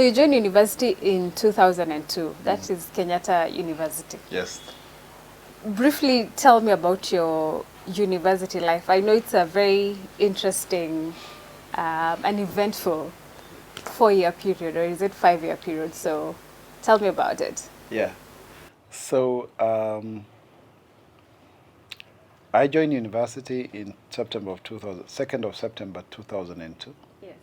you joined university in 2002. That is Kenyatta University. Yes. Briefly tell me about your university life. I know it's a very interesting and eventful 4-year period, or is it 5-year period? So tell me about it. Yeah. So I joined university in September of 2000, 2nd of September 2002. Yes.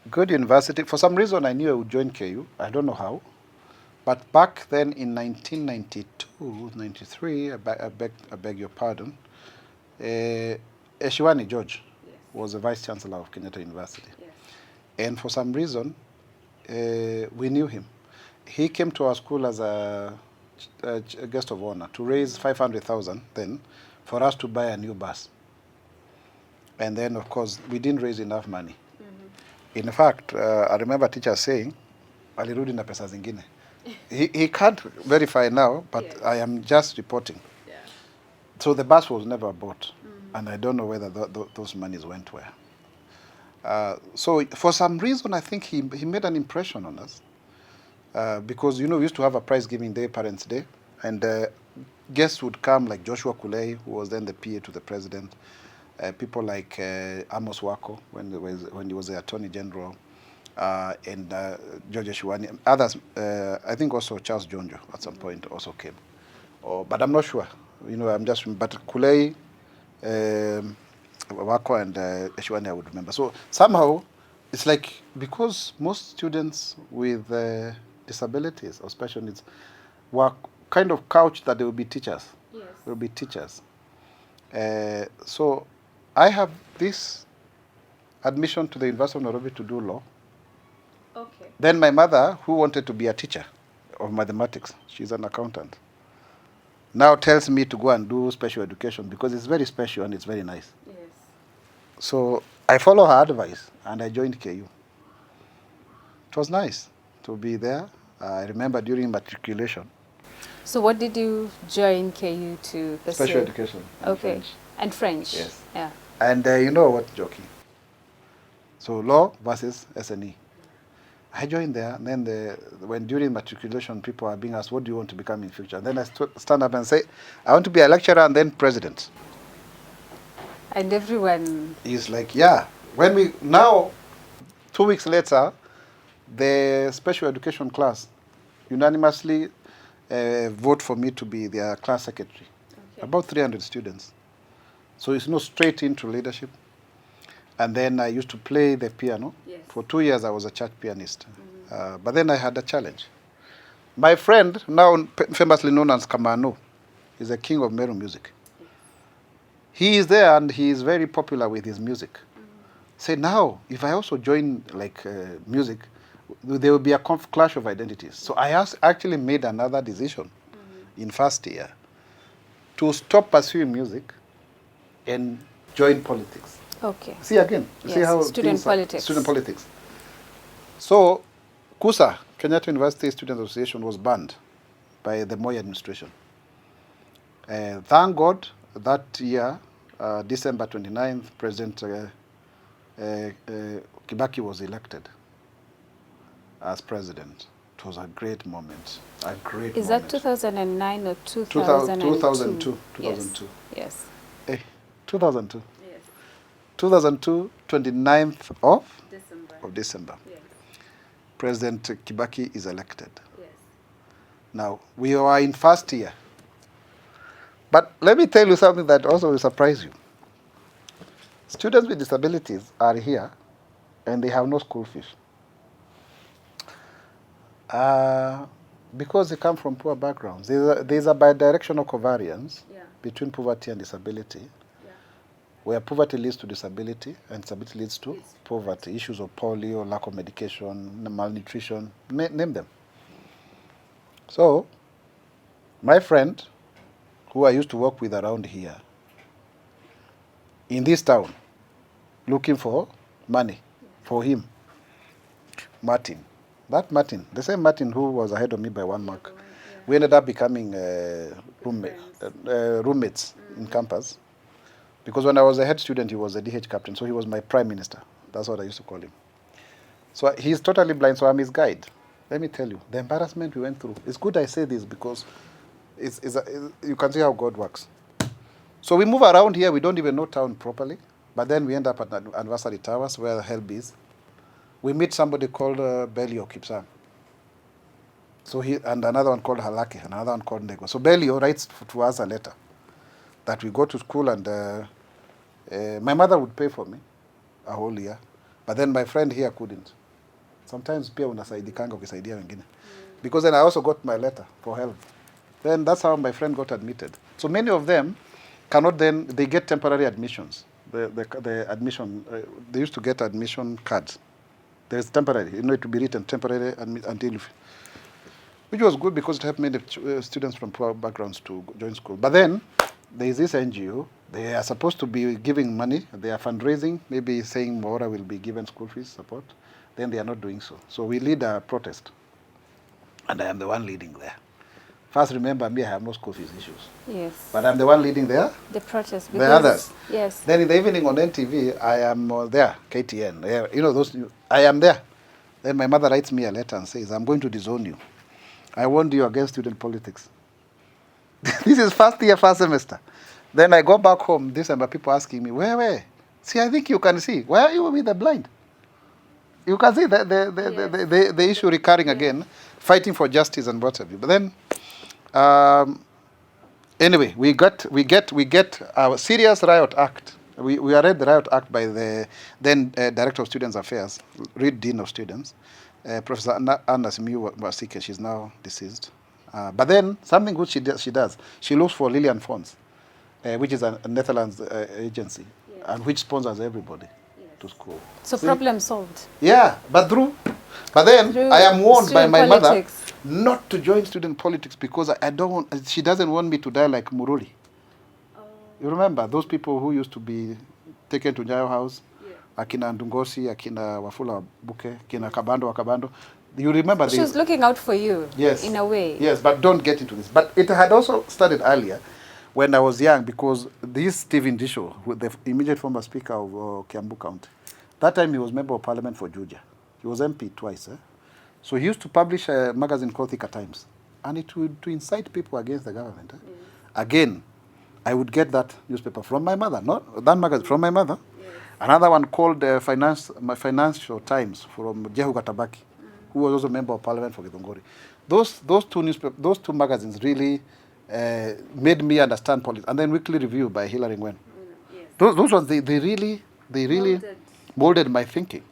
Good university. For some reason, I knew I would join KU. I don't know how. But back then in 1992, 93, I beg your pardon, Eshiwani George was the Vice Chancellor of Kenyatta University. Yes. And for some reason, we knew him. He came to our school as a guest of honor to raise 500,000 then for us to buy a new bus. And then, of course, we didn't raise enough money. In fact, I remember teacher saying, alirudi na pesa zingine. He can't verify now, but yes. I am just reporting. Yeah. So the bus was never bought, and I don't know whether those monies went where. So for some reason, I think he made an impression on us, because, you know, we used to have a prize giving day, Parents' Day, and guests would come like Joshua Kulei, who was then the PA to the president, people like Amos Wako, when he was the Attorney General, and George Eshiwani, others, I think also Charles Jonjo at some point also came. But I'm not sure. You know, but Kulei, Wako and Eshiwani I would remember. So somehow, it's like, because most students with disabilities or special needs were kind of couched that they will be teachers. Yes. They will be teachers. So I have this admission to the University of Nairobi to do law. Okay. Then my mother, who wanted to be a teacher of mathematics, she's an accountant, now tells me to go and do special education because it's very special and it's very nice. Yes. So I follow her advice and I joined KU. It was nice to be there. I remember during matriculation. So what did you join KU to pursue? Special education. Okay. French. And French. Yes. Yeah. And you know what, Jockey? So law versus SNE. I joined there, and then when during matriculation, people are being asked, what do you want to become in future? And then I stand up and say, I want to be a lecturer and then president. And everyone is like, yeah. When we, now, 2 weeks later, the special education class unanimously vote for me to be their class secretary. Okay. About 300 students. So it's not straight into leadership. And then I used to play the piano. Yes. For 2 years, I was a church pianist. But then I had a challenge. My friend, now famously known as Kamano, is a king of Meru music. Yes. He is there and he is very popular with his music. Say, now, if I also join like music, there will be a clash of identities. So I actually made another decision in first year to stop pursuing music and join politics. Okay. See again. Yes. See how student politics. Student politics. So, KUSA, Kenyatta University Student Association, was banned by the Moi administration. Thank God that year, December 29th, President Kibaki was elected as president. It was a great moment. A great Is moment. that 2009 or 2002? 2002. Yes. 2002. 2002, 29th of December. Yes. President Kibaki is elected. Yes. Now, we are in first year. But let me tell you something that also will surprise you. Students with disabilities are here and they have no school fees. Because they come from poor backgrounds. There's a bidirectional covariance between poverty and disability. Where poverty leads to disability and disability leads to poverty. Issues of polio, lack of medication, malnutrition, name them. So, my friend, who I used to work with around here, in this town, looking for money for him, Martin. That Martin, the same Martin who was ahead of me by 1 mark, we ended up becoming roommates in campus. Because when I was a head student, he was a DH captain, so he was my prime minister That's what I used to call him. So he's totally blind, so I'm his guide. Let me tell you, the embarrassment we went through. It's good I say this because you can see how God works. So we move around here, we don't even know town properly. But then we end up at Anniversary Towers where the help is. We meet somebody called Belio Kipsang. So and another one called Halake, another one called Nego. So Belio writes to us a letter that we go to school and my mother would pay for me a whole year. But then my friend here couldn't. Sometimes pia unasaidikanga ukisaidia wengine. Because then I also got my letter for help. Then that's how my friend got admitted. So many of them cannot then, they get temporary admissions. The admission, they used to get admission cards. There's temporary, it to be written temporary until, which was good because it helped many students from poor backgrounds to join school. But then there is this NGO. They are supposed to be giving money. They are fundraising, maybe saying Mwaura will be given school fees support. Then they are not doing so. So we lead a protest. And I am the one leading there. First, remember me, I have no school fees issues. Yes. But I'm the one leading there. The protest. The others. Yes. Then in the evening on NTV, I am there, KTN. You know, I am there. Then my mother writes me a letter and says, I'm going to disown you. I warned you against student politics. This is first year, first semester. Then I go back home December, people asking me, where? See, I think you can see. Why are you with the blind? You can see the issue recurring again, fighting for justice and what have you. But then, anyway, we get our serious riot act. We read the riot act by the then Director of Students Affairs, Reed Dean of Students, Professor Anna Mwaura. She's now deceased. But then something good she does. She looks for Lillian Funds, which is a Netherlands agency, and which sponsors everybody to school. So problem solved. Yeah, but then Through I am warned by my politics. mother not to join student politics because I don't want. She doesn't want me to die like Muruli. You remember those people who used to be taken to Nyayo House, akina Ndungosi, akina Wafula Buke, akina Kabando. You remember she was looking out for you. Yes, in a way. Yes, but don't get into this. But it had also started earlier when I was young because this Stephen Disho, the immediate former speaker of Kiambu County, that time he was member of parliament for Juja. He was MP twice. So he used to publish a magazine called Thika Times. And it would to incite people against the government. Again, I would get that newspaper from my mother, not that magazine, from my mother. Another one called Financial Times from Jehu Katabaki, who was also a member of parliament for Githunguri. Those two magazines really made me understand politics. And then Weekly Review by Hilary Ngwen. Those ones, they really molded my thinking.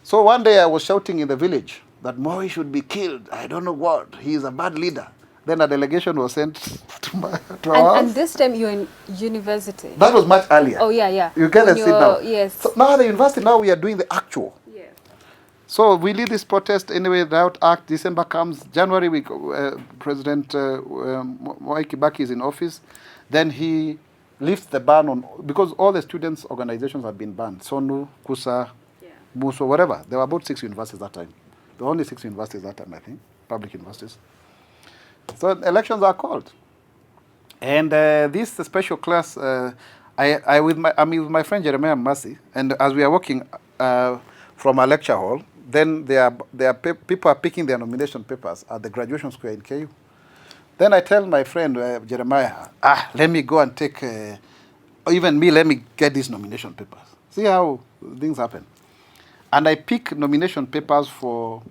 So one day I was shouting in the village that Moi should be killed. I don't know what. He is a bad leader. Then a delegation was sent to our house. And this time you're in university. That was much earlier. Oh, yeah. You get a seat now. Yes. So now at the university, now we are doing the actual. Yeah. So we lead this protest anyway. The Riot Act, December comes. January, President Mwai Kibaki is in office. Then he lifts the ban on, because all the students' organizations have been banned. SONU, KUSA, Muso, whatever. There were about 6 universities that time. There were only 6 universities that time, I think, public universities. So elections are called. And this special class, I'm with my friend Jeremiah Masi, and as we are walking from a lecture hall, then people are picking their nomination papers at the graduation square in KU. Then I tell my friend Jeremiah, let me go and take, even me, let me get these nomination papers. See how things happen. And I pick nomination papers for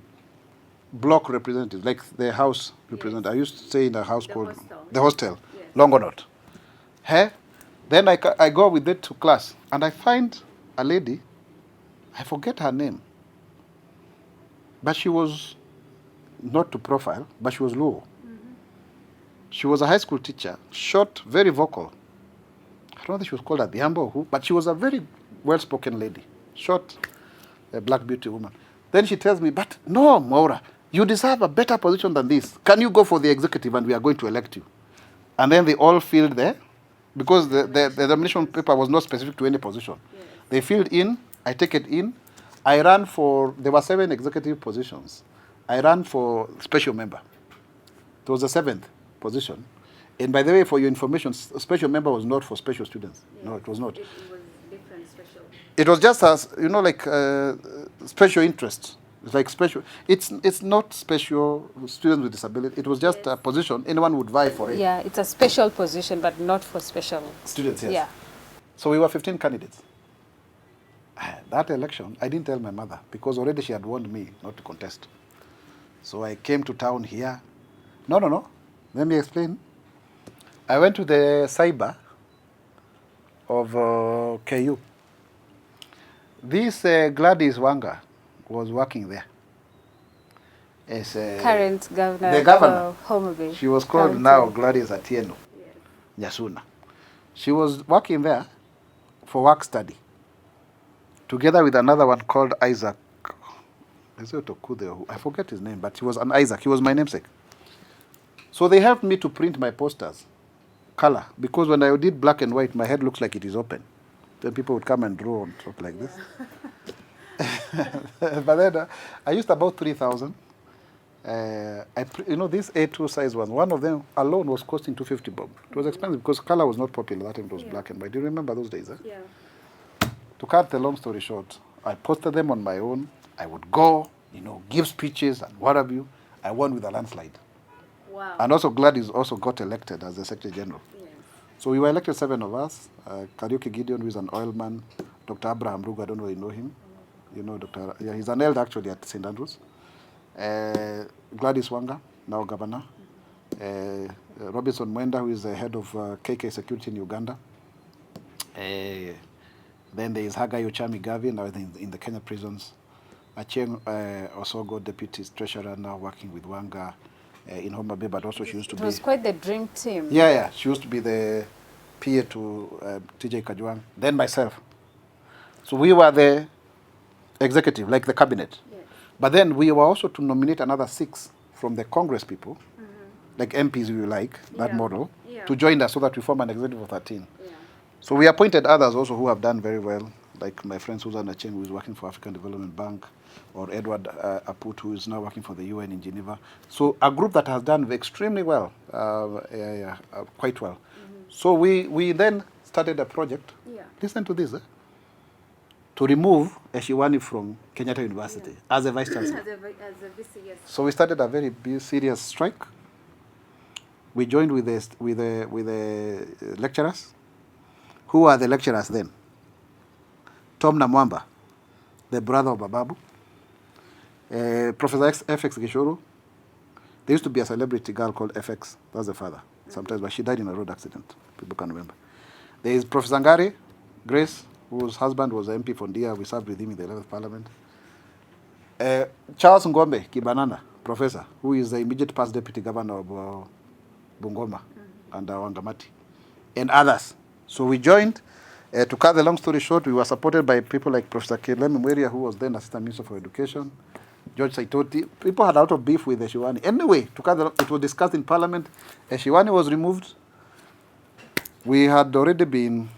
block representatives, like the house representative. I used to stay in a house called the hostel, Longonot. Then I go with it to class, and I find a lady, I forget her name, but she was not to profile, but she was low. She was a high school teacher, short, very vocal. I don't know if she was called Adhiambo or who, but she was a very well-spoken lady, short, a black beauty woman. Then she tells me, but no, Mwaura, you deserve a better position than this. Can you go for the executive and we are going to elect you? And then they all filled there, because the nomination paper was not specific to any position. Yes. They filled in, I take it in. I ran for, there were 7 executive positions. I ran for special member. It was the 7th position. And by the way, for your information, special member was not for special students. Yes. No, it was not. It was different special. It was just as, like special interest. It's like special. It's not special students with disability. It was just a position. Anyone would vie for it. Yeah, it's a special position, but not for special Students, yes. Yeah. So we were 15 candidates. That election, I didn't tell my mother because already she had warned me not to contest. So I came to town here. No. Let me explain. I went to the cyber of KU. This Gladys Wanga was working there. As Current governor, the governor of Homa Bay. She was called County. now Gladys Atieno Nyasuna. She was working there for work study, together with another one called Isaac. I forget his name, but he was an Isaac. He was my namesake. So they helped me to print my posters, color, because when I did black and white, my head looks like it is open. Then people would come and draw on top like this. But then I used about 3,000. These A2 size ones, one of them alone was costing 250 bob. It was expensive because color was not popular. That time it was black and white. Do you remember those days? Yeah. To cut the long story short, I posted them on my own. I would go, give speeches and what have you. I won with a landslide. Wow. And also Gladys also got elected as the Secretary General. Yes. So we were elected 7 of us. Kariuki Gideon, who is an oilman. Dr. Abraham Rugo, I don't know if you know him. He's an elder actually at St. Andrews. Gladys Wanga, now governor. Robinson Mwenda, who is the head of KK Security in Uganda. Then there is Hagai Uchami Gavi, now in the Kenya prisons. Acheng Osogo, deputy treasurer, now working with Wanga in Homa Bay, but also she used to be... It was quite the dream team. Yeah. She used to be the PA to TJ Kajwang. Then myself. So we were the executive, like the cabinet. Yes. But then we were also to nominate another 6 from the Congress people, like MPs we like, that model, to join us so that we form an executive of 13. Yeah. So we appointed others also who have done very well, like my friend Susan Acheng, who is working for African Development Bank, or Edward Aput, who is now working for the UN in Geneva. So a group that has done extremely well, quite well. So we then started a project. Yeah. Listen to this. To remove Eshiwani from Kenyatta University as a vice chancellor. as a VC, yes. So we started a very serious strike. We joined with the lecturers. Who are the lecturers then? Tom Namwamba, the brother of Bababu. Professor FX Gishuru. There used to be a celebrity girl called FX. That's the father. Sometimes, but she died in a road accident. People can remember. There is Professor Ngari, Grace, whose husband was MP for Ndia. We served with him in the 11th Parliament. Charles Ngombe Kibanana, professor, who is the immediate past deputy governor of Bungoma and Wangamati, and others. So we joined. To cut the long story short, we were supported by people like Professor Kelemi Mwaura, who was then Assistant Minister for Education, George Saitoti. People had a lot of beef with Eshiwani. Anyway, it was discussed in Parliament. Eshiwani was removed. We had already been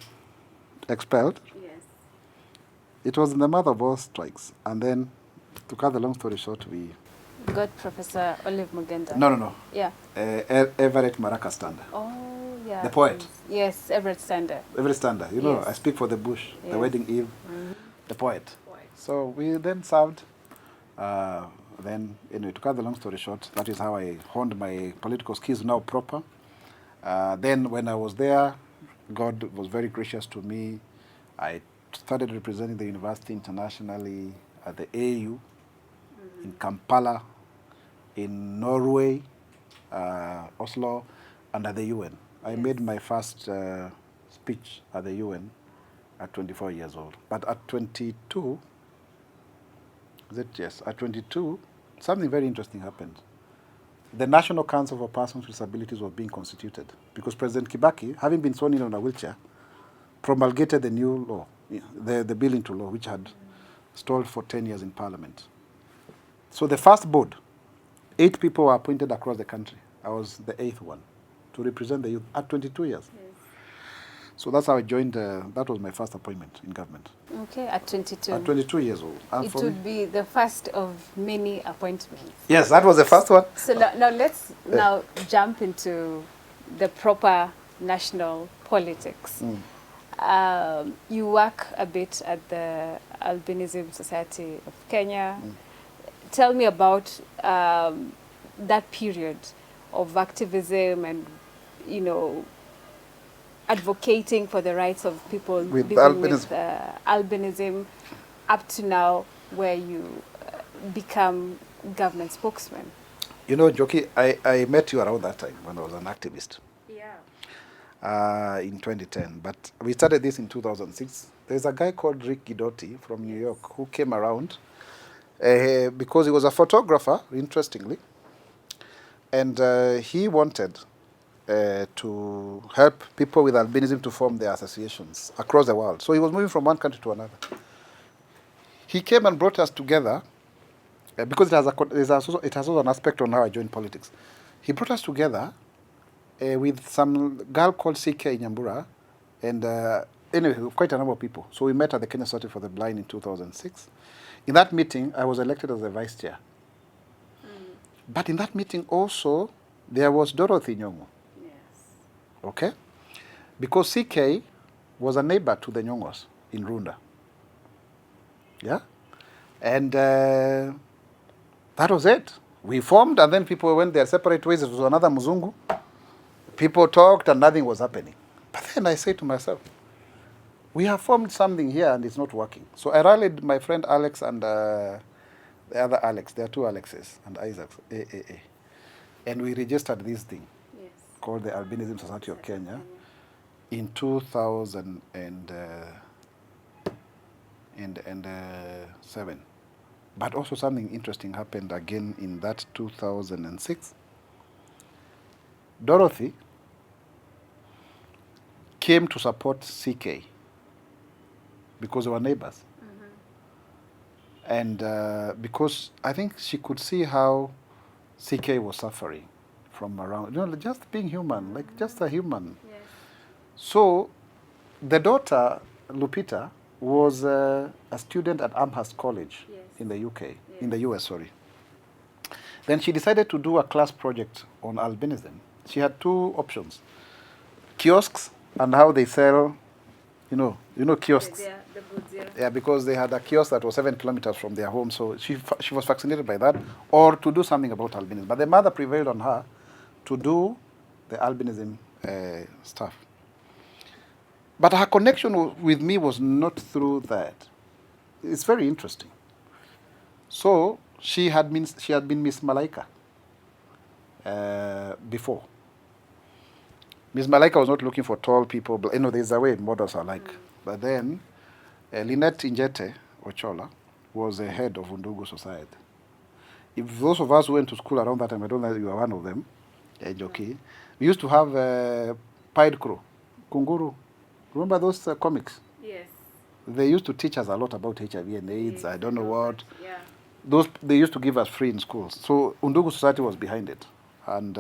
expelled. Yes. It was in the mother of all strikes. And then, to cut the long story short, we got Professor Olive Mugenda. No. Yeah. Everett Maraka Stander. Oh, yeah. The poet. Yes, Everett Stander. Everett Stander. You know, I speak for the bush, the wedding eve, the poet. So we then served. Then, anyway, to cut the long story short, that is how I honed my political skills now proper. Then when I was there, God was very gracious to me. I started representing the university internationally at the AU, in Kampala, in Norway, Oslo, and at the UN. I made my first speech at the UN at 24 years old. But at 22, at 22, something very interesting happened. The National Council for Persons with Disabilities was being constituted because President Kibaki, having been sworn in on a wheelchair, promulgated the new law, the bill into law, which had stalled for 10 years in Parliament. So the first board, 8 people were appointed across the country. I was the 8th one to represent the youth at 22 years. Yes. So that's how I joined. That was my first appointment in government. Okay, at 22. At 22 years old. And it would be the first of many appointments. Yes, that was the first one. So now let's jump into the proper national politics. You work a bit at the Albinism Society of Kenya. Tell me about that period of activism and, you know, advocating for the rights of people With living albinism. with albinism up to now, where you become government spokesman. You know, Joki, I met you around that time when I was an activist. In 2010. But we started this in 2006. There's a guy called Rick Guidotti from New York who came around because he was a photographer, interestingly, and he wanted to help people with albinism to form their associations across the world. So he was moving from one country to another. He came and brought us together because it has also an aspect on how I joined politics. He brought us together with some girl called CK Nyambura, and anyway, quite a number of people. So we met at the Kenya Society for the Blind in 2006. In that meeting, I was elected as the vice chair. But in that meeting also, there was Dorothy Nyong'o. Yes. Okay? Because CK was a neighbor to the Nyong'os in Runda. Yeah? And that was it. We formed, and then people went their separate ways. It was another Muzungu. People talked, and nothing was happening. But then I said to myself, we have formed something here, and it's not working. So I rallied my friend Alex and the other Alex. There are two Alexes and Isaacs. And we registered this thing called the Albinism Society of Kenya in 2007. But also something interesting happened again in that 2006. Dorothy came to support CK because they were neighbors. And because I think she could see how CK was suffering from around, you know, just being human, like just a human. Yes. So the daughter, Lupita, was a student at Amherst College in the UK, in the US, sorry. Then she decided to do a class project on albinism. She had two options: kiosks and how they sell, you know kiosks. The goods, Yeah, because they had a kiosk that was 7 kilometers from their home, so she was fascinated by that, or to do something about albinism. But the mother prevailed on her to do the albinism stuff. But her connection with me was not through that. It's very interesting. So she had been Miss Malaika before. Miss Malaika was not looking for tall people, but there's a way models are like. But then Lynette Injete Ochola was the head of Undugu Society. If those of us who went to school around that time, I don't know if you are one of them, Joki, we used to have Pied Crow, Kunguru. Remember those comics? Yes. They used to teach us a lot about HIV and AIDS, I don't know what. Yeah. Those they used to give us free in schools. So Undugu Society was behind it. And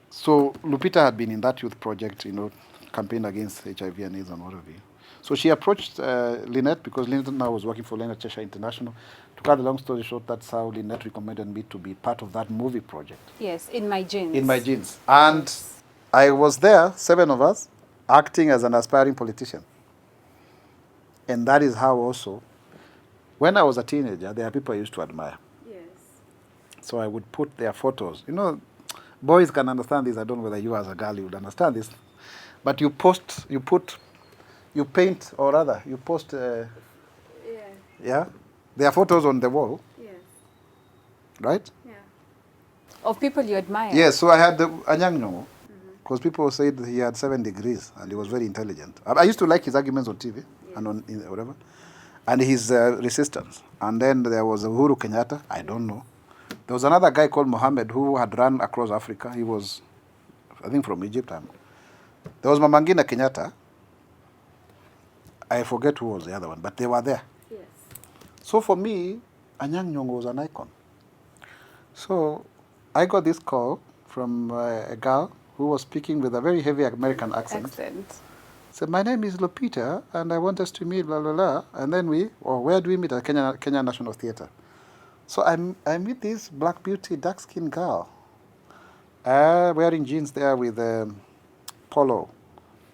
so Lupita had been in that youth project, campaign against HIV and AIDS and what have you. So she approached Lynette, because Lynette now was working for Lynette Cheshire International. To cut the long story short, that's how Lynette recommended me to be part of that movie project. Yes, In My Genes. In My Genes. And I was there, 7 of us, acting as an aspiring politician. And that is how also, when I was a teenager, there are people I used to admire. Yes. So I would put their photos. Boys can understand this. I don't know whether you as a girl you would understand this. But you post, you paint, or rather, you post, their photos on the wall, Yes. right? Yeah. Of people you admire. Yes, so I had Anyang' Nyong'o, because people said he had 7 degrees and he was very intelligent. I used to like his arguments on TV and on whatever, and his resistance. And then there was Uhuru Kenyatta, I don't know. There was another guy called Mohammed who had run across Africa. He was, I think, from Egypt. There was Mama Ngina Kenyatta. I forget who was the other one, but they were there. Yes. So for me, Anyang' Nyong'o was an icon. So I got this call from a girl who was speaking with a very heavy American accent. Said, my name is Lupita, and I want us to meet, blah, blah, blah. And then where do we meet? At Kenya National Theatre. So I meet this black beauty, dark-skinned girl, wearing jeans there with polo,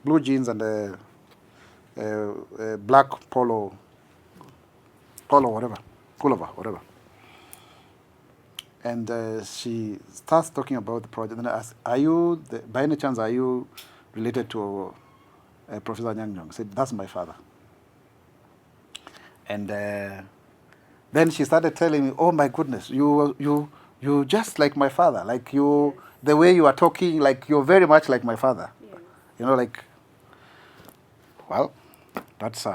blue jeans and a black polo, whatever, pullover, whatever. And she starts talking about the project. And I asked, by any chance, are you related to Professor Nyang Nyong? I said, that's my father. And then she started telling me, oh my goodness, you just like my father. Like you, yes. The way you are talking, like you're very much like my father. Yes. You know, like, well, that's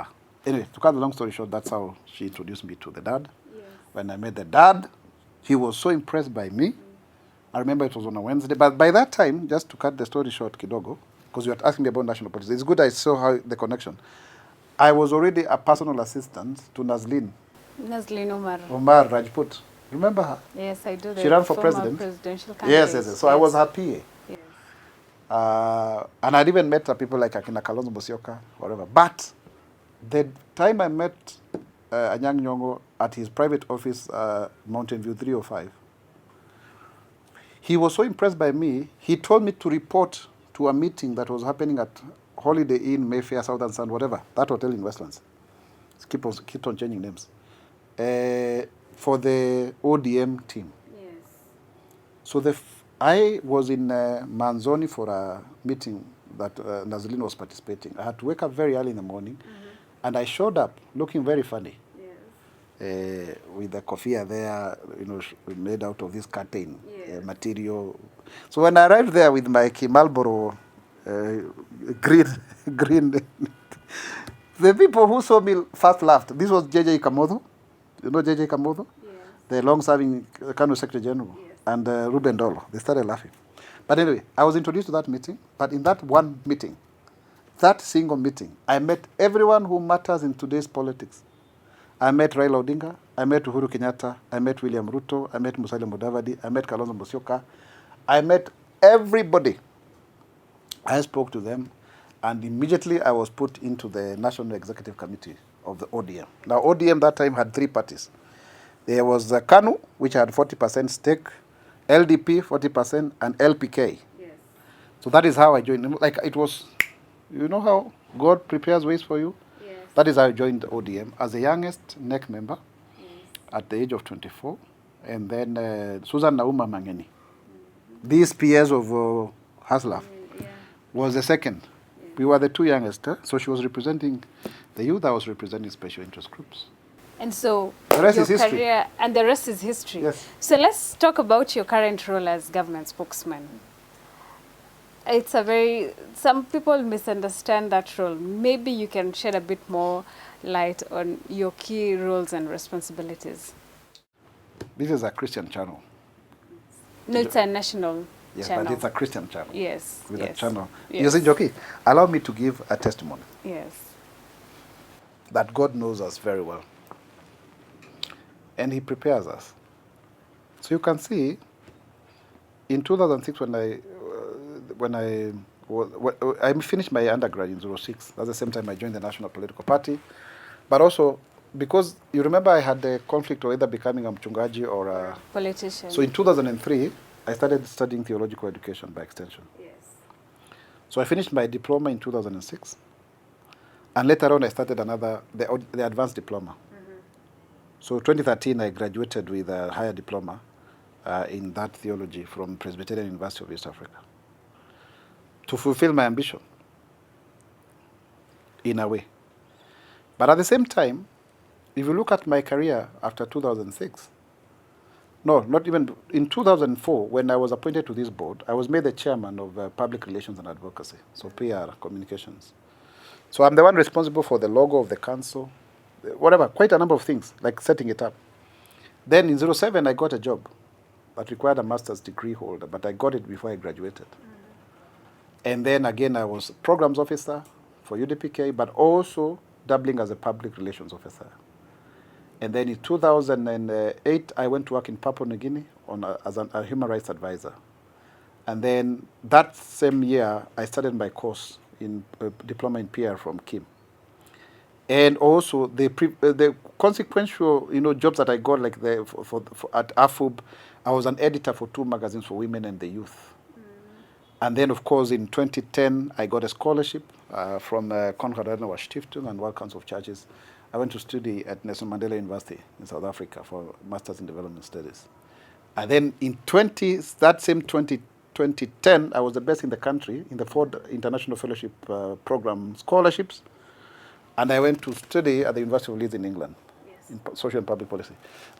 anyway, to cut the long story short, that's how she introduced me to the dad. Yes. When I met the dad, he was so impressed by me. I remember it was on a Wednesday. But by that time, just to cut the story short, kidogo, because you were asking me about national politics, it's good I saw how the connection. I was already a personal assistant to Nazlin Omar Rajput. Remember her? Yes, I do. She ran for president. Presidential candidate. Yes. So yes. I was her PA. Yes. And I'd even met people like Akina Kalonzo Musyoka, whatever. But the time I met Anyang' Nyong'o at his private office, Mountain View 305, he was so impressed by me, he told me to report to a meeting that was happening at Holiday Inn, Mayfair, Southern Sun, whatever, that hotel in Westlands. Keep on changing names. For the ODM team. Yes. So I was in Manzoni for a meeting that Nazlin was participating. I had to wake up very early in the morning, and I showed up looking very funny. Yes. With the kofia there, made out of this curtain material. So when I arrived there with my Marlboro green, the people who saw me first laughed. This was J.J. Kamodo. You know J.J. Kamodo? Yes. The long-serving Kanu Secretary General. Yes. And Ruben Dolo. They started laughing. But anyway, I was introduced to that meeting. But in that one meeting, that single meeting, I met everyone who matters in today's politics. I met Raila Odinga. I met Uhuru Kenyatta. I met William Ruto. I met Musalia Mudavadi. I met Kalonzo Musyoka. I met everybody. I spoke to them. And immediately I was put into the National Executive Committee of the ODM. Now, ODM that time had three parties. There was KANU, which had 40% stake, LDP, 40%, and LPK. Yes. So that is how I joined. Like it was, you know how God prepares ways for you? Yes. That is how I joined the ODM as the youngest NEC member at the age of 24. And then Susan Nauma Mangeni, these peers of Haslaf, was the second. We were the two youngest, so she was representing the youth, I was representing special interest groups. And so the rest is history. Career, and the rest is history. Yes. So let's talk about your current role as government spokesman. It's some people misunderstand that role. Maybe you can shed a bit more light on your key roles and responsibilities. This is a Christian channel. No, it's a national Yes, channel. But it's a Christian channel. Yes. With a channel. Yes. You see, Joki, allow me to give a testimony. Yes. That God knows us very well. And He prepares us. So you can see, in 2006, when I finished my undergrad in 2006, that's the same time I joined the National Political Party. But also, because you remember I had the conflict of either becoming a mchungaji or a politician. So in 2003, I started studying theological education by extension. Yes. So I finished my diploma in 2006. And later on, I started the advanced diploma. So 2013, I graduated with a higher diploma in that theology from Presbyterian University of East Africa. To fulfill my ambition, in a way. But at the same time, if you look at my career after 2006, no, not even, in 2004, when I was appointed to this board, I was made the chairman of Public Relations and Advocacy, so PR, communications. So I'm the one responsible for the logo of the council, whatever, quite a number of things, like setting it up. Then in 2007, I got a job that required a master's degree holder, but I got it before I graduated. And then again, I was programs officer for UDPK, but also doubling as a public relations officer. And then in 2008, I went to work in Papua New Guinea as a human rights advisor. And then that same year, I started my course in diploma in PR from Kim. And also the consequential, jobs that I got, like at AFUB, I was an editor for 2 magazines for women and the youth. And then, of course, in 2010, I got a scholarship from Konrad Adenauer Stiftung and World Council of Churches. I went to study at Nelson Mandela University in South Africa for Masters in Development Studies. And then in 2010, I was the best in the country in the Ford International Fellowship Program scholarships. And I went to study at the University of Leeds in England, in social and public policy.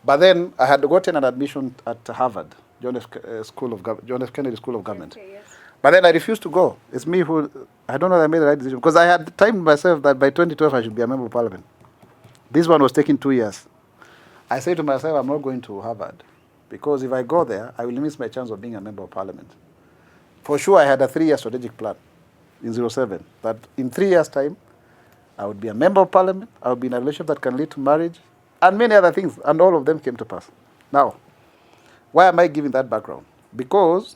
But then I had gotten an admission at Harvard, John F. Kennedy School of Government. Okay, yes. But then I refused to go. It's me who, I don't know that I made the right decision. Because I had timed myself that by 2012 I should be a member of parliament. This one was taking 2 years. I said to myself, I'm not going to Harvard. Because if I go there, I will miss my chance of being a member of parliament. For sure, I had a 3-year strategic plan in 07. That in 3 years' time, I would be a member of parliament, I would be in a relationship that can lead to marriage, and many other things. And all of them came to pass. Now, why am I giving that background? Because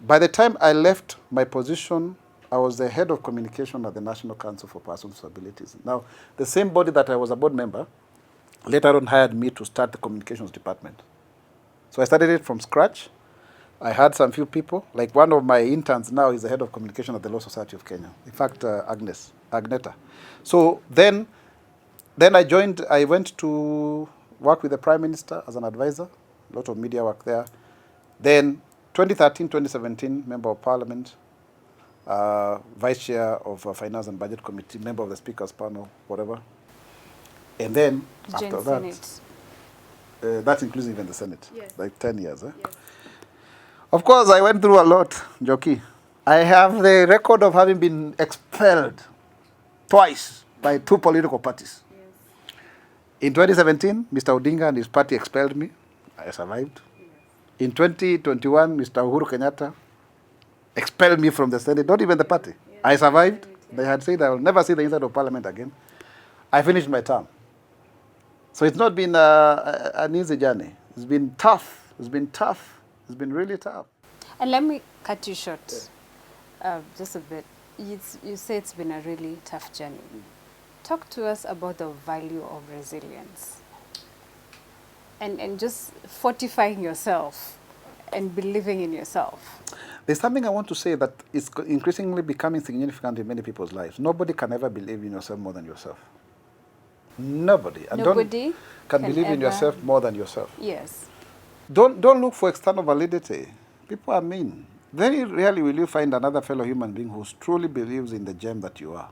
by the time I left my position, I was the head of communication at the National Council for Persons with Disabilities. Now, the same body that I was a board member later on hired me to start the communications department. So I started it from scratch. I had some few people. Like one of my interns now is the head of communication at the Law Society of Kenya. In fact, Agneta. So then I went to work with the Prime Minister as an advisor, a lot of media work there. Then 2013, 2017, Member of Parliament, Vice Chair of Finance and Budget Committee, Member of the Speaker's Panel, whatever. And then after that, that includes even the Senate, yes. Like 10 years. Yes. Of course, I went through a lot, Njoki. I have the record of having been expelled twice by 2 political parties. Yes. In 2017, Mr. Odinga and his party expelled me. I survived. Yes. In 2021, Mr. Uhuru Kenyatta expelled me from the Senate, not even the party. Yes. I survived. Senate, yes. They had said I will never see the inside of Parliament again. I finished my term. So it's not been an easy journey. It's been tough. It's been tough. It's been really tough. And let me cut you short just a bit. You say it's been a really tough journey. Talk to us about the value of resilience and just fortifying yourself and believing in yourself. There's something I want to say that is increasingly becoming significant in many people's lives. Nobody can ever believe in yourself more than yourself. Nobody. And Nobody can believe in yourself more than yourself. Yes. Don't look for external validity. People are mean. Very rarely will you find another fellow human being who truly believes in the gem that you are.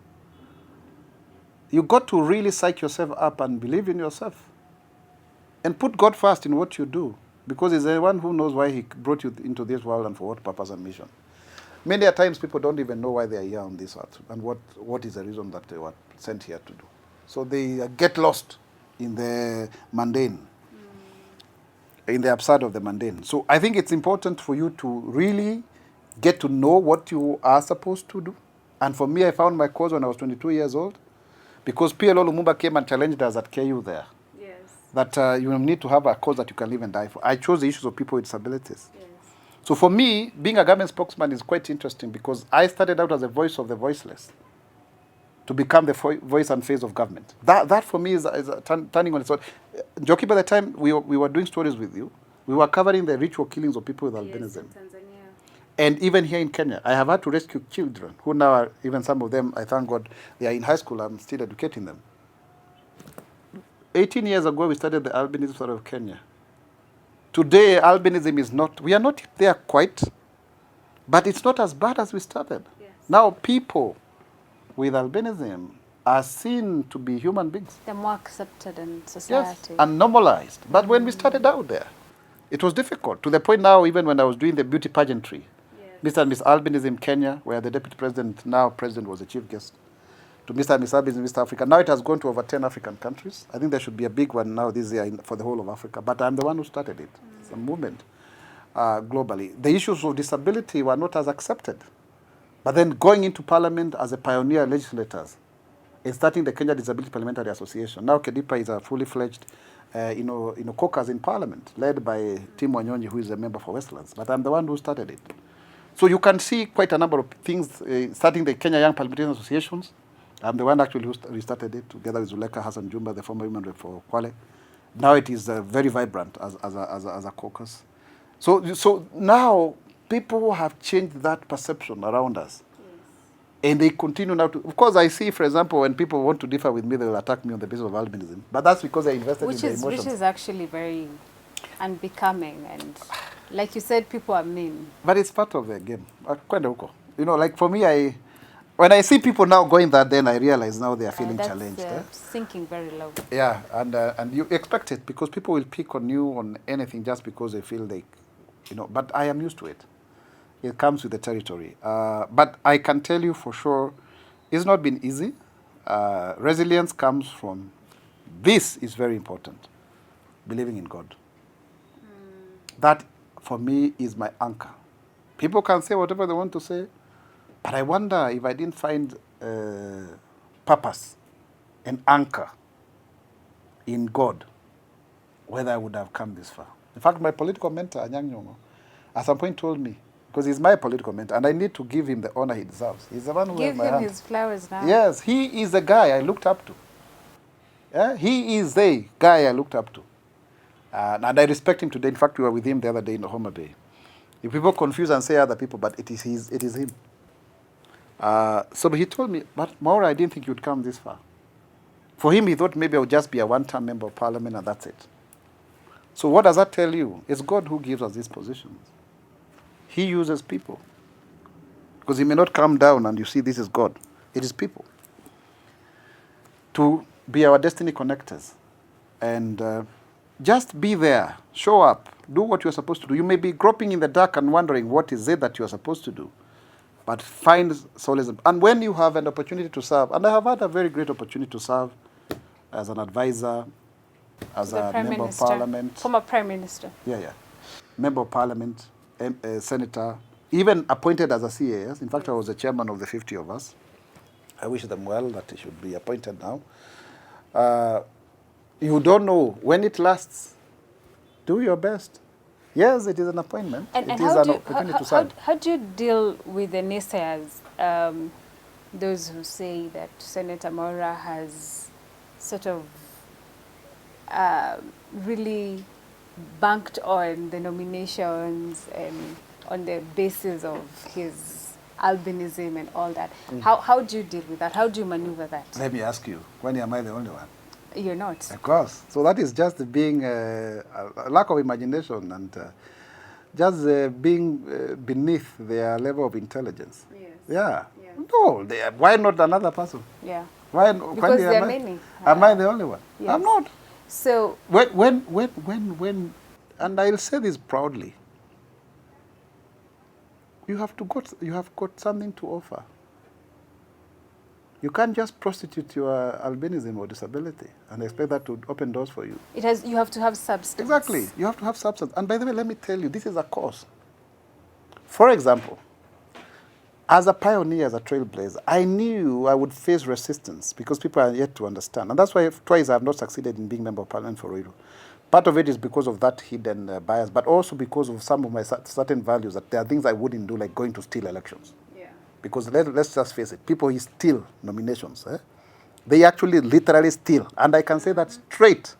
You got to really psych yourself up and believe in yourself. And put God first in what you do. Because He's the one who knows why He brought you into this world and for what purpose and mission. Many a times people don't even know why they are here on this earth and what is the reason that they were sent here to do. So they get lost in the mundane, in the absurd of the mundane. So I think it's important for you to really get to know what you are supposed to do. And for me, I found my cause when I was 22 years old, because PLO Lumumba came and challenged us at KU there. Yes. That you need to have a cause that you can live and die for. I chose the issues of people with disabilities. Yes. So for me, being a government spokesman is quite interesting, because I started out as a voice of the voiceless to become the voice and face of government. That for me is a turning on its own. Njoki, by the time we were doing stories with you, we were covering the ritual killings of people with albinism. Yes, in Tanzania. And even here in Kenya, I have had to rescue children who now are, even some of them, I thank God, they are in high school. I'm still educating them. 18 years ago, we started the albinism story of Kenya. Today, albinism is not, we are not there quite, but it's not as bad as we started. Yes. Now people with albinism are seen to be human beings. They're more accepted in society. Yes, and normalized. But when we started out there, it was difficult. To the point now, even when I was doing the beauty pageantry, yes. Mr. and Miss Albinism Kenya, where the deputy president, now president, was the chief guest, to Mr. and Miss Albinism East Africa. Now it has gone to over 10 African countries. I think there should be a big one now this year for the whole of Africa. But I'm the one who started it. It's a movement globally. The issues of disability were not as accepted. But then going into parliament as a pioneer legislators and starting the Kenya Disability Parliamentary Association. Now KEDIPA is a fully fledged caucus in parliament, led by Tim Wanyonyi, who is a member for Westlands. But I'm the one who started it. So you can see quite a number of things, starting the Kenya Young Parliamentarian Associations. I'm the one actually who restarted it, together with Zuleka Hassan Jumba, the former women rep for Kwale. Now it is very vibrant as a caucus. So now people have changed that perception around us. And they continue now to, of course, I see, for example, when people want to differ with me, they will attack me on the basis of albinism. But that's because I invested in their emotions. Which is actually very unbecoming, and like you said, people are mean. But it's part of the game. You know, like for me, when I see people now going that, then I realize now they are feeling challenged. Sinking very low. Yeah, and you expect it because people will pick on you on anything just because they feel like, you know, but I am used to it. It comes with the territory. But I can tell you for sure, it's not been easy. Resilience comes from, this is very important, believing in God. That, for me, is my anchor. People can say whatever they want to say, but I wonder if I didn't find purpose and anchor in God, whether I would have come this far. In fact, my political mentor, Anyang Nyong'o, at some point told me, because he's my political mentor, and I need to give him the honor he deserves. He's the one who has my hand. Give him his flowers now. Yes, he is the guy I looked up to. Yeah? He is the guy I looked up to. And I respect him today. In fact, we were with him the other day in Homa Bay. If people confuse and say other people, but it is him. So he told me, but Mwaura, I didn't think you'd come this far. For him, he thought maybe I would just be a one-term member of parliament and that's it. So what does that tell you? It's God who gives us these positions. He uses people. Because he may not come down and you see this is God. It is people. To be our destiny connectors. And just be there. Show up. Do what you're supposed to do. You may be groping in the dark and wondering what is it that you're supposed to do. But find solace. And when you have an opportunity to serve, and I have had a very great opportunity to serve as an advisor, as a member of parliament. Former Prime Minister. Yeah. Member of parliament, senator, even appointed as a CAS. In fact, I was the chairman of the 50 of us. I wish them well that they should be appointed now. You don't know when it lasts. Do your best. Yes, it is an appointment. And it is an opportunity to serve. How do you deal with the naysayers, those who say that Senator Mwaura has sort of really banked on the nominations and on the basis of his albinism and all that? How do you deal with that? How do you maneuver that? Let me ask you, when am I the only one? You're not. Of course. So that is just being a lack of imagination and just being beneath their level of intelligence. Yes. Yeah. No, why not another person? Yeah. Why? Because there are many. Am I the only one? Yes. I'm not. So when, and I'll say this proudly, you have got something to offer. You can't just prostitute your albinism or disability and expect that to open doors for you. you have to have substance. Exactly. You have to have substance. And by the way, let me tell you, this is a course. For example, as a pioneer, as a trailblazer, I knew I would face resistance because people are yet to understand. And that's why twice I have not succeeded in being member of parliament for Ruiru. Part of it is because of that hidden bias, but also because of some of my certain values, that there are things I wouldn't do, like going to steal elections. Because let's just face it, people who steal nominations, they actually literally steal. And I can say that straight.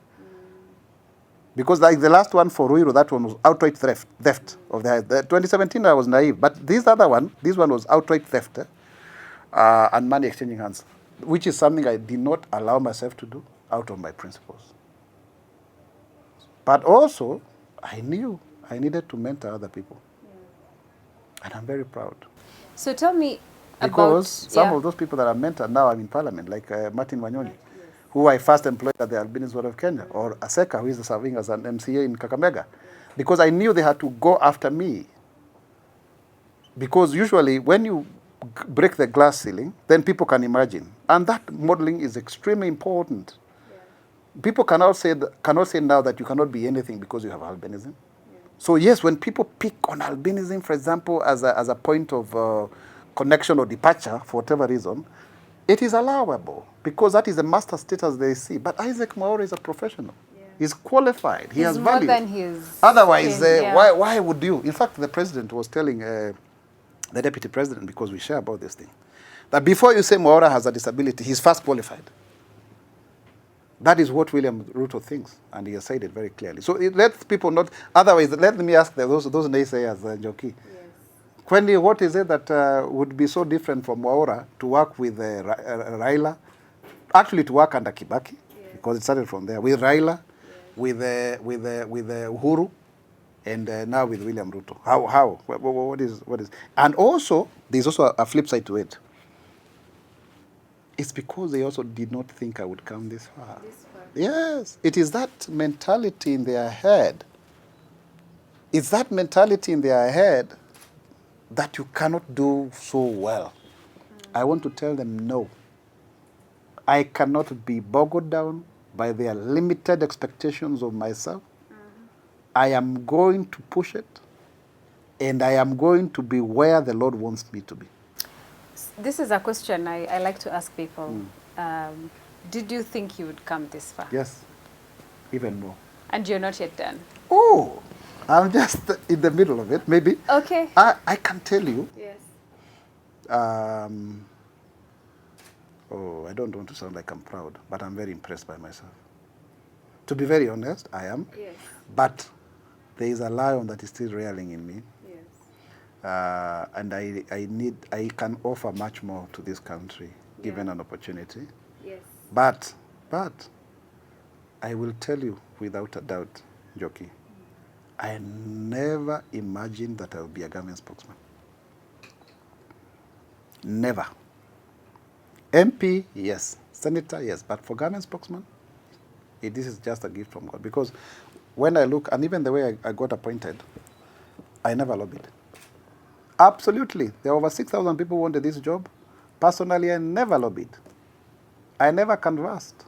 Because like the last one for Ruiru, that one was outright theft of the 2017 I was naive. But this one was outright theft and money exchanging hands, which is something I did not allow myself to do out of my principles. But also, I knew I needed to mentor other people. And I'm very proud. So tell me because some of those people that are mentored now are in parliament, like Martin Wanyoni, who I first employed at the Albinism Board of Kenya, or Aseka, who is serving as an MCA in Kakamega, because I knew they had to go after me. Because usually when you break the glass ceiling, then people can imagine. And that modeling is extremely important. People cannot say now that you cannot be anything because you have albinism. So yes, when people pick on albinism, for example, as a point of connection or departure, for whatever reason, it is allowable because that is the master status they see. But Isaac Mwaura is a professional. He's qualified. He has value. More than his Otherwise, why would you? In fact, the president was telling the deputy president, because we share about this thing, that before you say Mwaura has a disability, he's first qualified. That is what William Ruto thinks, and he has said it very clearly. So it lets people not. Otherwise, let me ask those naysayers, Njoki. Kwani, what is it that would be so different from Mwaura to work with Raila? Actually, to work under Kibaki, because it started from there. With Raila, with Uhuru, and now with William Ruto. How? What is? And also, there's also a flip side to it. It's because they also did not think I would come this far. Yes, it is that mentality in their head. It's that mentality in their head that you cannot do so well. I want to tell them no. I cannot be boggled down by their limited expectations of myself. I am going to push it, and I am going to be where the Lord wants me to be. This is a question I like to ask people. Did you think you would come this far? Yes, even more. And you're not yet done? Oh, I'm just in the middle of it, maybe. Okay. I can tell you. Yes. I don't want to sound like I'm proud, but I'm very impressed by myself. To be very honest, I am. Yes. But there is a lion that is still rearing in me. Yes. And I can offer much more to this country, given an opportunity. Yes. But I will tell you without a doubt, Joki, I never imagined that I would be a government spokesman. Never. MP, yes. Senator, yes. But for government spokesman, this is just a gift from God. Because when I look, and even the way I got appointed, I never lobbied. Absolutely. There are over 6,000 people who wanted this job. Personally, I never lobbied. I never canvassed.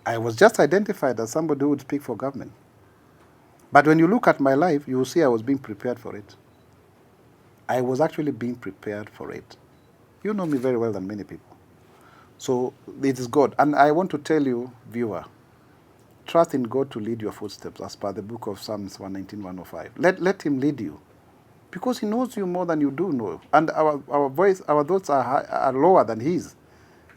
I was just identified as somebody who would speak for government. But when you look at my life, you will see I was being prepared for it. I was actually being prepared for it. You know me very well than many people. So it is God. And I want to tell you, viewer, trust in God to lead your footsteps as per the book of Psalms 119, 105. Let him lead you. Because he knows you more than you do know. And our thoughts are lower than his.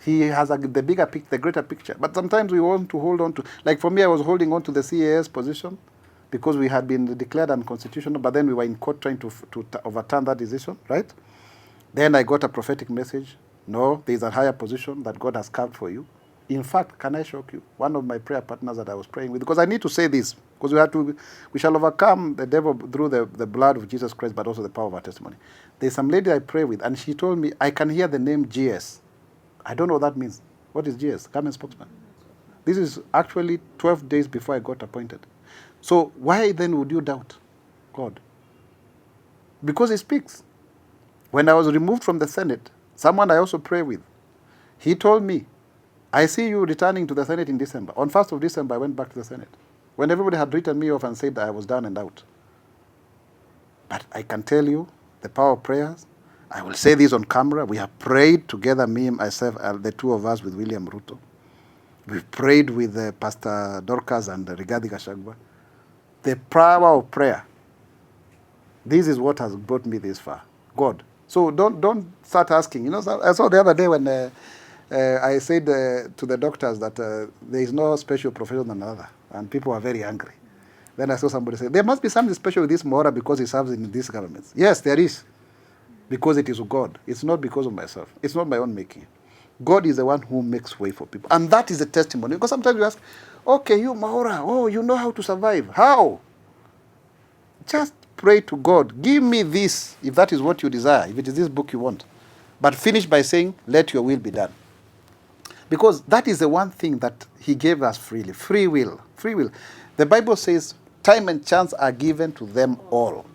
He has the bigger picture, the greater picture. But sometimes we want to hold on to, like for me, I was holding on to the CAS position because we had been declared unconstitutional, but then we were in court trying to overturn that decision, right? Then I got a prophetic message. No, there is a higher position that God has carved for you. In fact, can I shock you? One of my prayer partners that I was praying with, because I need to say this, because we shall overcome the devil through the blood of Jesus Christ, but also the power of our testimony. There's some lady I pray with, and she told me, I can hear the name GS. I don't know what that means. What is GS? Government spokesman. This is actually 12 days before I got appointed. So why then would you doubt God? Because he speaks. When I was removed from the Senate, someone I also pray with, he told me, I see you returning to the Senate in December. On 1st of December, I went back to the Senate. When everybody had written me off and said that I was down and out. But I can tell you, the power of prayers, I will say this on camera, we have prayed together, me, myself, the two of us with William Ruto. We've prayed with Pastor Dorcas and Rigathi Gachagua. The power of prayer, this is what has brought me this far. God. So don't start asking. You know, I saw the other day when I said to the doctors that there is no special profession than another, and people are very angry. Then I saw somebody say, there must be something special with this Mwaura because he serves in these governments. Yes, there is. Because it is God. It's not because of myself. It's not my own making. God is the one who makes way for people. And that is a testimony. Because sometimes you ask, okay, you Mwaura, oh, you know how to survive. How? Just pray to God. Give me this, if that is what you desire, if it is this book you want. But finish by saying, let your will be done. Because that is the one thing that he gave us freely. Free will. Free will. The Bible says, time and chance are given to them all.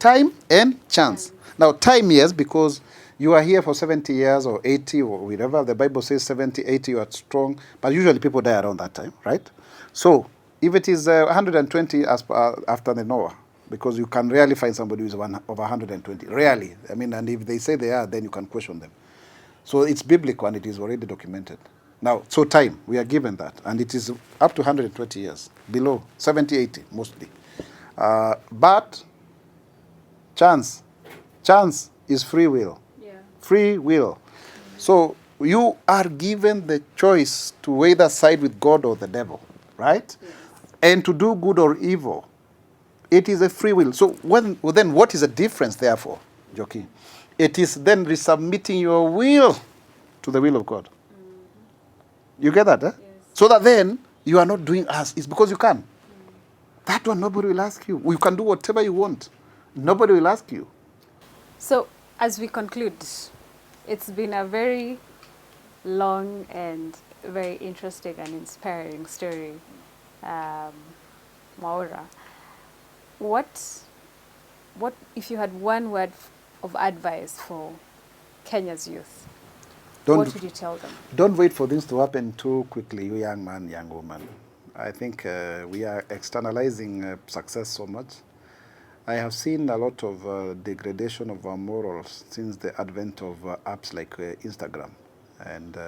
Time and chance. Now, time, yes, because you are here for 70 years or 80 or whatever. The Bible says 70, 80, you are strong. But usually people die around that time, right? So, if it is 120 after the Noah, because you can rarely find somebody who is over 120. Rarely. I mean, and if they say they are, then you can question them. So it's biblical and it is already documented. Now, so time, we are given that. And it is up to 120 years. Below 70, 80, mostly. But chance is free will. Yeah. Free will. So you are given the choice to either side with God or the devil, right? Yes. And to do good or evil. It is a free will. So then what is the difference, therefore, Joki? It is then resubmitting your will to the will of God. You get that? Eh? Yes. So that then you are not doing as it's because you can. That one nobody will ask you. You can do whatever you want. Nobody will ask you. So, as we conclude, it's been a very long and very interesting and inspiring story, Mwaura. What if you had one word of advice for Kenya's youth? What would you tell them? Don't wait for things to happen too quickly, you young man, young woman. I think we are externalizing success so much. I have seen a lot of degradation of our morals since the advent of apps like Instagram. And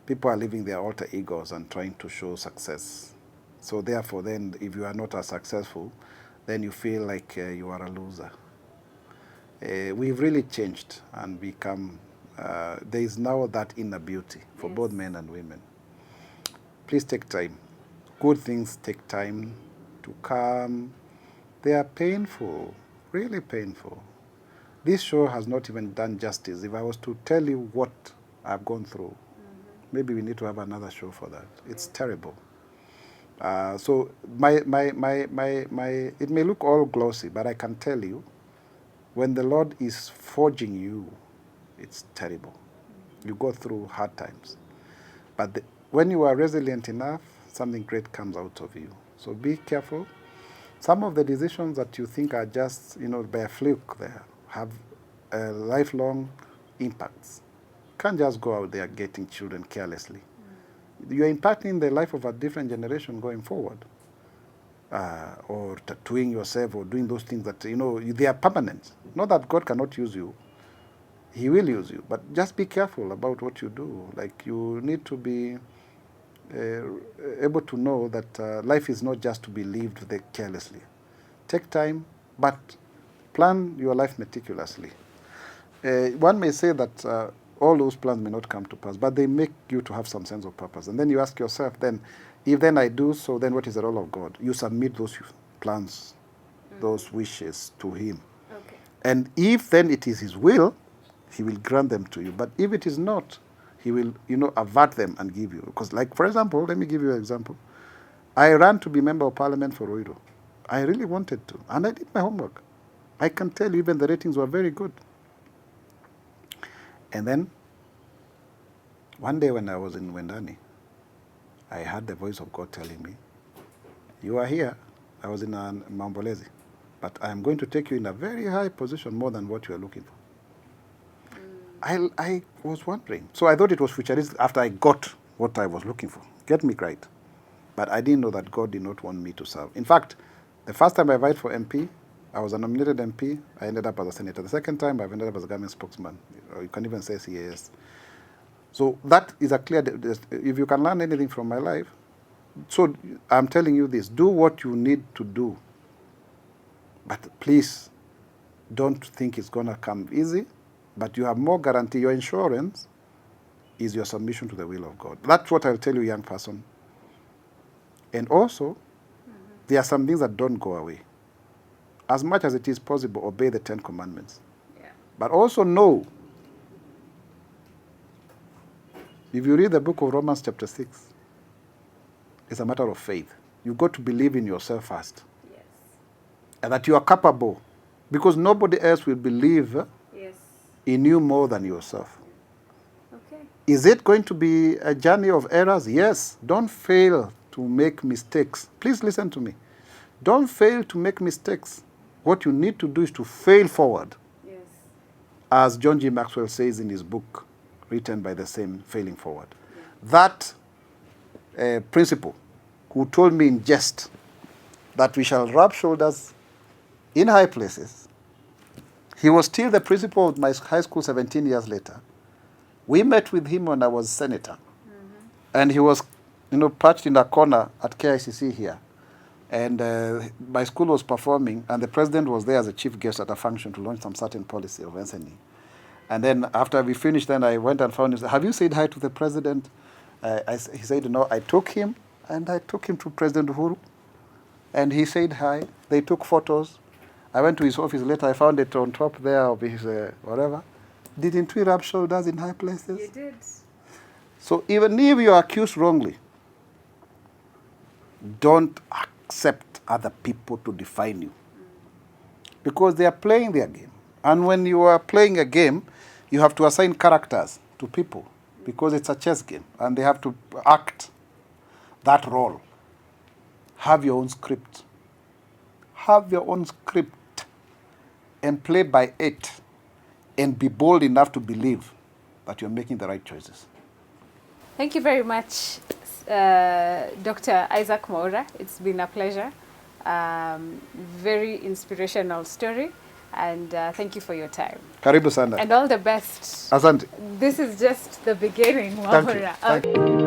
people are living their alter egos and trying to show success. So therefore, then, if you are not as successful, then you feel like you are a loser. We've really changed and become, there is now that inner beauty for Yes. both men and women. Please take time. Good things take time to come. They are painful, really painful. This show has not even done justice. If I was to tell you what I've gone through, maybe we need to have another show for that. It's terrible. So it may look all glossy, but I can tell you, when the Lord is forging you, it's terrible. You go through hard times. But when you are resilient enough, something great comes out of you. So be careful. Some of the decisions that you think are just, by a fluke there, have lifelong impacts. You can't just go out there getting children carelessly. You're impacting the life of a different generation going forward. Or tattooing yourself or doing those things that, they are permanent. Not that God cannot use you. He will use you. But just be careful about what you do. Like, you need to be able to know that life is not just to be lived carelessly. Take time, but plan your life meticulously. One may say that all those plans may not come to pass, but they make you to have some sense of purpose. And then you ask yourself, then, if then I do so, then what is the role of God? You submit those plans, those wishes to Him. Okay. And if then it is His will, He will grant them to you. But if it is not, He will, avert them and give you. Because, like, for example, let me give you an example. I ran to be member of parliament for Ruiru. I really wanted to, and I did my homework. I can tell you, even the ratings were very good. And then, one day when I was in Wendani, I heard the voice of God telling me, you are here. I was in Mambolezi, but I am going to take you in a very high position, more than what you are looking for. I was wondering. So I thought it was futuristic after I got what I was looking for. Get me right. But I didn't know that God did not want me to serve. In fact, the first time I applied for MP, I was a nominated MP. I ended up as a senator. The second time, I've ended up as a government spokesman. You can even say CAS. So that is a clear, if you can learn anything from my life, so I'm telling you this, do what you need to do. But please, don't think it's going to come easy, but you have more guarantee. Your insurance is your submission to the will of God. That's what I'll tell you, young person. And also, there are some things that don't go away. As much as it is possible, obey the 10 Commandments. Yeah. But also know, if you read the book of Romans chapter 6, it's a matter of faith. You've got to believe in yourself first. Yes. And that you are capable. Because nobody else will believe Yes. in you more than yourself. Okay. Is it going to be a journey of errors? Yes. Don't fail to make mistakes. Please listen to me. Don't fail to make mistakes. What you need to do is to fail forward. Yes. As John G. Maxwell says in his book, written by the same, Failing Forward. Yeah. That principle, who told me in jest that we shall rub shoulders in high places, he was still the principal of my high school 17 years later. We met with him when I was senator. And he was, perched in a corner at KICC here. And my school was performing, and the president was there as a chief guest at a function to launch some certain policy of SNE. And then after we finished, then I went and found him. Have you said hi to the president? He said, no. I took him, and I took him to President Uhuru. And he said hi. They took photos. I went to his office later. I found it on top there of his whatever. Didn't we rub shoulders in high places? You did. So even if you are accused wrongly, don't accept other people to define you. Because they are playing their game. And when you are playing a game, you have to assign characters to people because it's a chess game and they have to act that role. Have your own script. Have your own script and play by it and be bold enough to believe that you're making the right choices. Thank you very much, Dr. Isaac Mwaura. It's been a pleasure. Very inspirational story. And thank you for your time. Karibu sana. And all the best. Asante. This is just the beginning, Mwaura. Thank you.